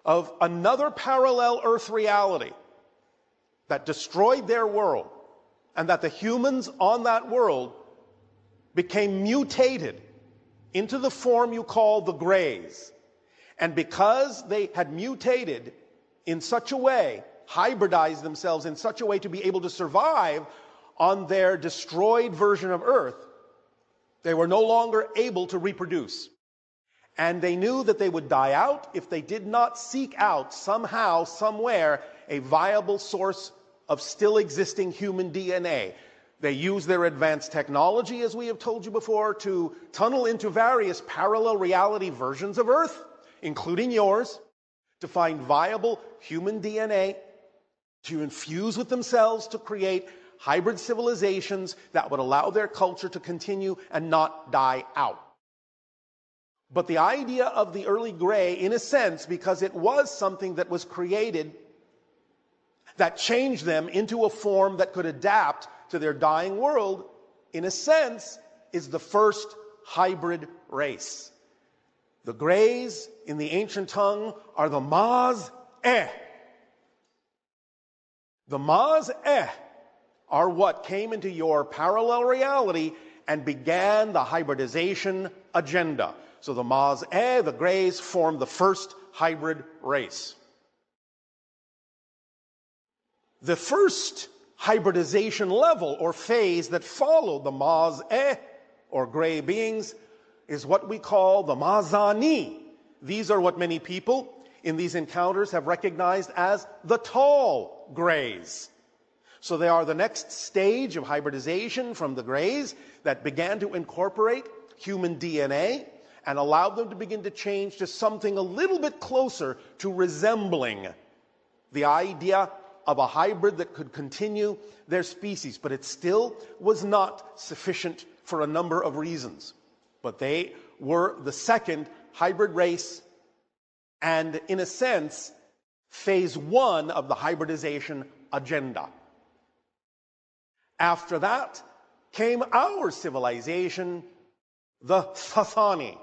of another parallel Earth reality that destroyed their world, and that the humans on that world became mutated into the form you call the Greys. And because they had mutated in such a way, hybridized themselves in such a way to be able to survive on their destroyed version of Earth, they were no longer able to reproduce. And they knew that they would die out if they did not seek out somehow, somewhere, a viable source of still existing human DNA. They used their advanced technology, as we have told you before, to tunnel into various parallel reality versions of Earth, including yours, to find viable human DNA, to infuse with themselves to create hybrid civilizations that would allow their culture to continue and not die out. But the idea of the early Grey, in a sense, because it was something that was created that changed them into a form that could adapt to their dying world, in a sense, is the first hybrid race. The Greys, in the ancient tongue, are the Maz'eh. The Maz'eh are what came into your parallel reality and began the hybridization agenda. So the Maz'eh, the Greys, formed the first hybrid race. The first hybridization level or phase that followed the Maz'eh, or Grey beings, is what we call the Maz'ani. These are what many people in these encounters have recognized as the tall Greys. So they are the next stage of hybridization from the Greys that began to incorporate human DNA and allowed them to begin to change to something a little bit closer to resembling the idea of a hybrid that could continue their species. But it still was not sufficient for a number of reasons. But they were the second hybrid race, and in a sense, phase one of the hybridization agenda. After that came our civilization, the Sassani.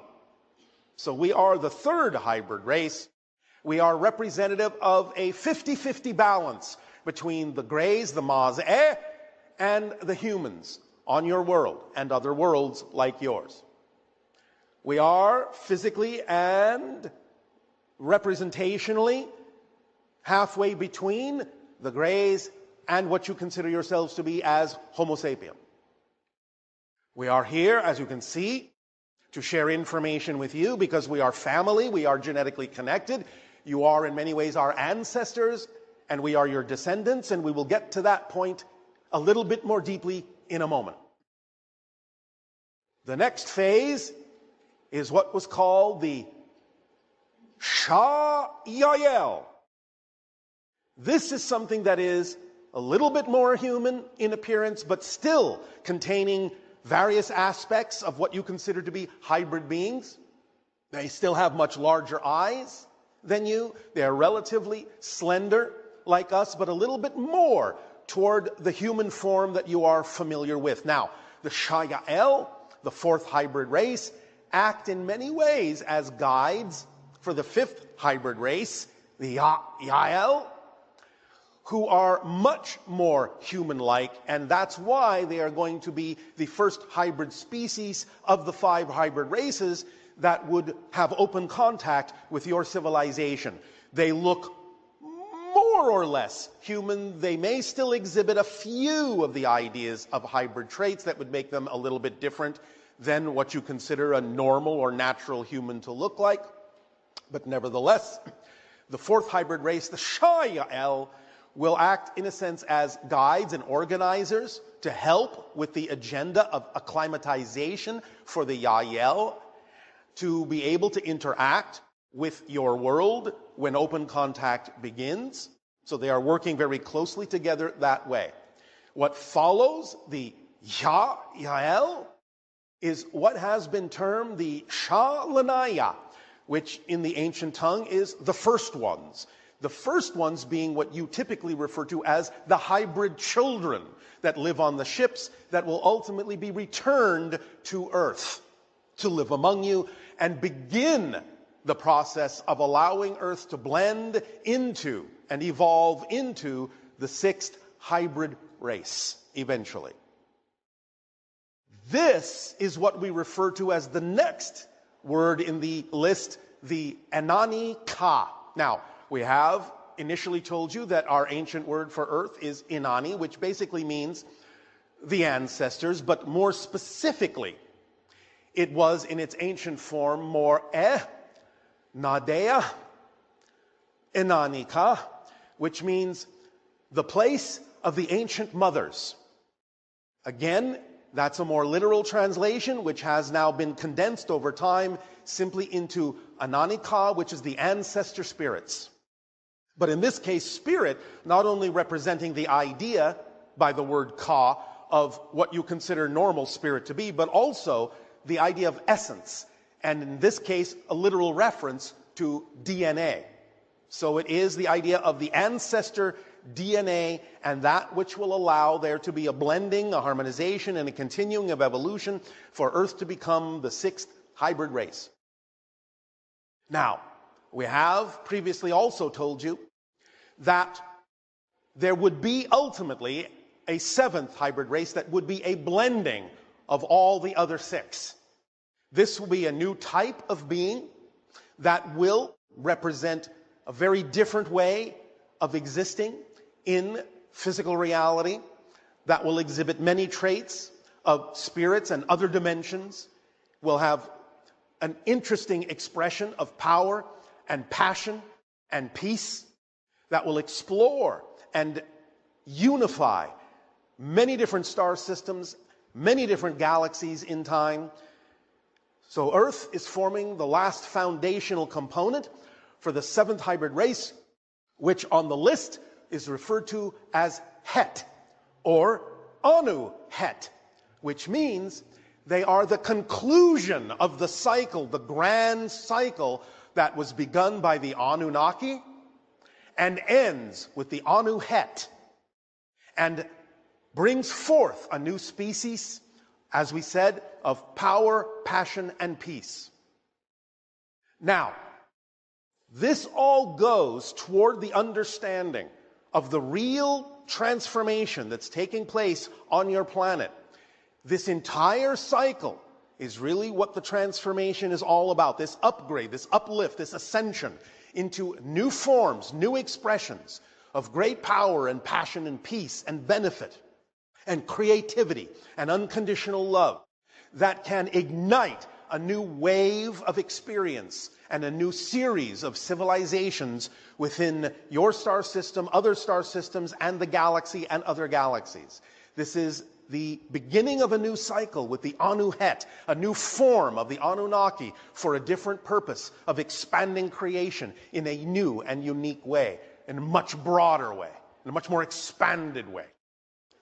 So we are the third hybrid race. We are representative of a 50-50 balance between the Greys, the Maz'eh, and the humans on your world and other worlds like yours. We are physically and representationally halfway between the Greys and what you consider yourselves to be as Homo sapien. We are here, as you can see, to share information with you because we are family, we are genetically connected. You are in many ways our ancestors, and we are your descendants, and we will get to that point a little bit more deeply in a moment. The next phase is what was called the Sha-yahyel. This is something that is a little bit more human in appearance, but still containing various aspects of what you consider to be hybrid beings. They still have much larger eyes than you. They are relatively slender like us, but a little bit more toward the human form that you are familiar with. Now, the Sha-yahyel, the fourth hybrid race, act in many ways as guides for the fifth hybrid race, the Ya-yahyel, who are much more human-like, and that's why they are going to be the first hybrid species of the 5 hybrid races that would have open contact with your civilization. They look more or less human. They may still exhibit a few of the ideas of hybrid traits that would make them a little bit different than what you consider a normal or natural human to look like. But nevertheless, the fourth hybrid race, the Sha-yahyel, will act in a sense as guides and organizers to help with the agenda of acclimatization for the Ya-yahyel to be able to interact with your world when open contact begins. So they are working very closely together that way. What follows the Ya-yahyel is what has been termed the Sha-l'naya, which in the ancient tongue is the first ones. The first ones being what you typically refer to as the hybrid children that live on the ships that will ultimately be returned to Earth to live among you and begin the process of allowing Earth to blend into and evolve into the sixth hybrid race eventually. This is what we refer to as the next word in the list, the Enani-Ka. Now, we have initially told you that our ancient word for Earth is Enani, which basically means the ancestors, but more specifically, it was in its ancient form more Nadea, Enani-Ka, which means the place of the ancient mothers. Again, that's a more literal translation, which has now been condensed over time simply into Enani-Ka, which is the ancestor spirits. But in this case, spirit, not only representing the idea by the word Ka of what you consider normal spirit to be, but also the idea of essence. And in this case, a literal reference to DNA. So it is the idea of the ancestor DNA and that which will allow there to be a blending, a harmonization, and a continuing of evolution for Earth to become the sixth hybrid race. Now, we have previously also told you that there would be ultimately a seventh hybrid race that would be a blending of all the other six. This will be a new type of being that will represent a very different way of existing in physical reality, that will exhibit many traits of spirits and other dimensions, will have an interesting expression of power and passion and peace, that will explore and unify many different star systems, many different galaxies in time. So Earth is forming the last foundational component for the seventh hybrid race, which on the list is referred to as Het, or Anu-Het, which means they are the conclusion of the cycle, the grand cycle that was begun by the Anunnaki and ends with the Anu-Het, and brings forth a new species, as we said, of power, passion, and peace. Now, this all goes toward the understanding of the real transformation that's taking place on your planet. This entire cycle is really what the transformation is all about. This upgrade, this uplift, this ascension into new forms, new expressions of great power and passion and peace and benefit and creativity and unconditional love that can ignite a new wave of experience and a new series of civilizations within your star system, other star systems, and the galaxy and other galaxies. This is the beginning of a new cycle with the Anu-Het, a new form of the Anunnaki for a different purpose of expanding creation in a new and unique way, in a much broader way, in a much more expanded way.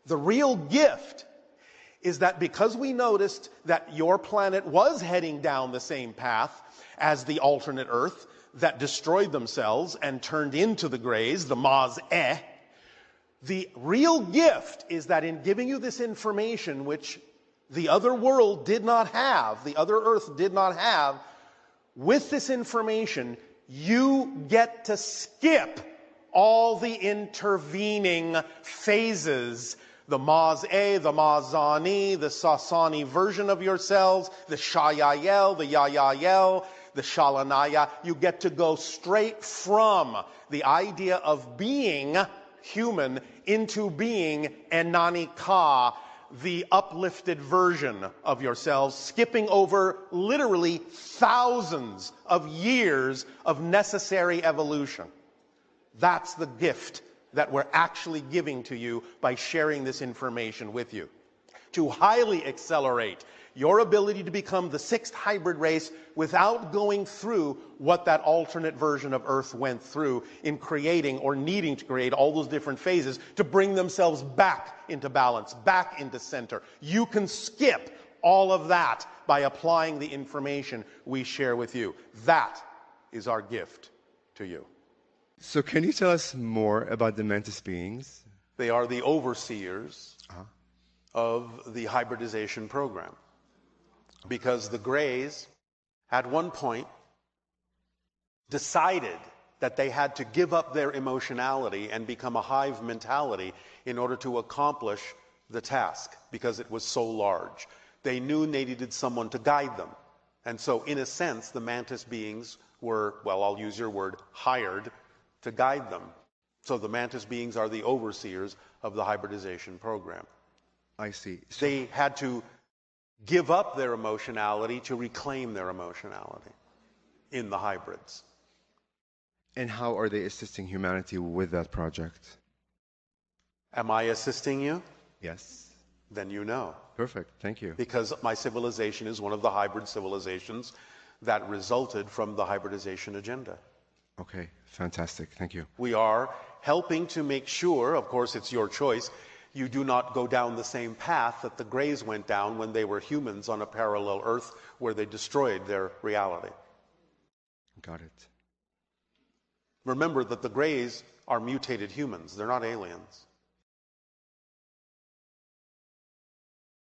The real gift is that because we noticed that your planet was heading down the same path as the alternate Earth that destroyed themselves and turned into the Greys, the Maz'eh, the real gift is that in giving you this information, which the other world did not have, the other Earth did not have, with this information, you get to skip all the intervening phases, the Maz'eh, the Maz'ani, the Sassani version of yourselves, the Sha-yahyel, the Ya-yahyel, the Sha-l'naya. You get to go straight from the idea of being human into being Enani-Ka, the uplifted version of yourselves, skipping over literally thousands of years of necessary evolution. That's the gift that we're actually giving to you by sharing this information with you, to highly accelerate your ability to become the sixth hybrid race without going through what that alternate version of Earth went through in creating or needing to create all those different phases to bring themselves back into balance, back into center. You can skip all of that by applying the information we share with you. That is our gift to you. So can you tell us more about the Mantis beings? They are the overseers of the hybridization program. Because the Greys, at one point, decided that they had to give up their emotionality and become a hive mentality in order to accomplish the task, because it was so large. They knew they needed someone to guide them. And so, in a sense, the Mantis beings were, well, I'll use your word, hired to guide them. So the Mantis beings are the overseers of the hybridization program. I see. So, They had to give up their emotionality to reclaim their emotionality in the hybrids. and how are they assisting humanity with that project? Am I assisting you? Yes. Then you know. Perfect. Thank you. Because my civilization is one of the hybrid civilizations that resulted from the hybridization agenda. Okay. Fantastic. Thank you. We are helping to make sure, of course it's your choice, you do not go down the same path that the Greys went down when they were humans on a parallel Earth where they destroyed their reality. Got it. Remember that the Greys are mutated humans. They're not aliens.